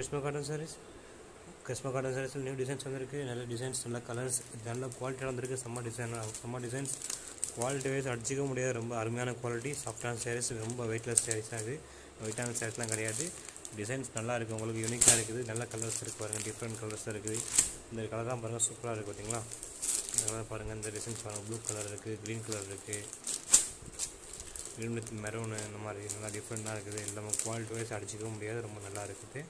Krishna cotton sarees. Krishna cotton sarees new designs வந்திருக்கு. நல்ல designs, நல்ல கலர்ஸ், நல்ல குவாலிட்டியா வந்திருக்கு. செம்ம டிசைன்ஸ். குவாலிட்டி வைஸ் அடிச்சிக்க முடியாது. ரொம்ப அருமையான குவாலிட்டி. சாஃப்டான sarees, ரொம்ப வெயிட்லெஸ் sarees அது. வெயிட்டான sareesலாம் கிடையாது. டிசைன்ஸ் நல்லா இருக்குது, உங்களுக்கு யூனிக்காக இருக்குது. நல்ல கலர்ஸ் இருக்குது பாருங்கள், டிஃப்ரெண்ட் கலர்ஸ் இருக்குது. இந்த கலர் தான் பாருங்கள், சூப்பராக இருக்குது பார்த்தீங்களா. இந்த கலர் பாருங்கள், இந்த டிசைன்ஸ் பாருங்கள். ப்ளூ கலர் இருக்குது, க்ரீன் கலர் இருக்குது, க்ரீன் வித் மெரூனு, இந்த மாதிரி நல்லா டிஃப்ரெண்ட்டாக இருக்குது. எல்லாமே குவாலிட்டி வைஸ் அடிச்சிக்கவும் முடியாது, ரொம்ப நல்லா இருக்குது.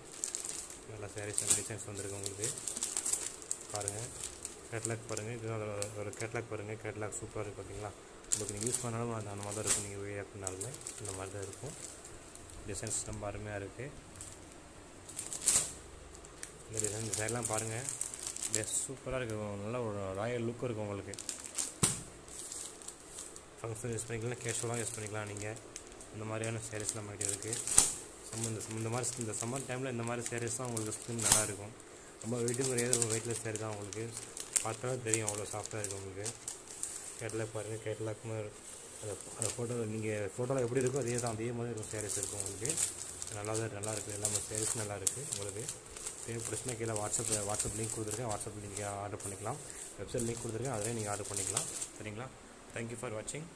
நல்லா சாரீஸ் டிசைன்ஸ் வந்திருக்கு உங்களுக்கு பாருங்கள். கேட்லாக் பாருங்கள், இது ஒரு கேட்லாக் பாருங்கள். கேட்லாக் சூப்பராக இருக்குது பார்த்தீங்களா. உங்களுக்கு நீங்கள் யூஸ் பண்ணாலும் அந்த மாதிரி தான் இருக்கும். நீங்கள் வீடியோ பண்ணாலுமே இந்த மாதிரி தான் இருக்கும். டிசைன்ஸ் ரொம்ப அருமையாக இருக்குது. இந்த டிசைன்லாம் பாருங்கள், பெஸ்ட் சூப்பராக இருக்குது. நல்ல ஒரு ராயல் லுக் இருக்கும் உங்களுக்கு. ஃபங்க்ஷன் யூஸ் பண்ணிக்கலாம், கேஷுவலாக யூஸ் பண்ணிக்கலாம். நீங்கள் இந்த மாதிரியான சாரீஸ் நம்மகிட்ட இருக்குது. இந்த சம்மர் டைமில் இந்த மாதிரி சாரீஸ் தான் உங்களுக்கு ஸ்கின் நல்லாயிருக்கும். ரொம்ப வெயிட்டும் கிடையாது, ரொம்ப வெயிட்லெஸ் சாரீ தான். உங்களுக்கு பார்த்தாலும் தெரியும் அவ்வளோ சாஃப்டாக இருக்குது உங்களுக்கு. கேட்லாக் பாருங்கள், கேட்லாக்னு அந்த ஃபோட்டோ நீங்கள் ஃபோட்டோவில் எப்படி இருக்கோ அதே மாதிரி இருக்கும் சாரீஸ் இருக்கும் உங்களுக்கு. நல்லா இருக்குது. எல்லாமே சாரீஸ் நல்லா இருக்குது உங்களுக்கு. பிரச்சனை கீழே வாட்ஸ்அப் லிங்க் கொடுத்துருக்கேன். வாட்ஸ்அப் நீங்கள் ஆர்டர் பண்ணிக்கலாம். வெப்சைட் லிங்க் கொடுத்துருக்கேன், அதிலே நீங்கள் ஆர்டர் பண்ணிக்கலாம். சரிங்களா. தேங்க்யூ ஃபார் வாட்சிங்.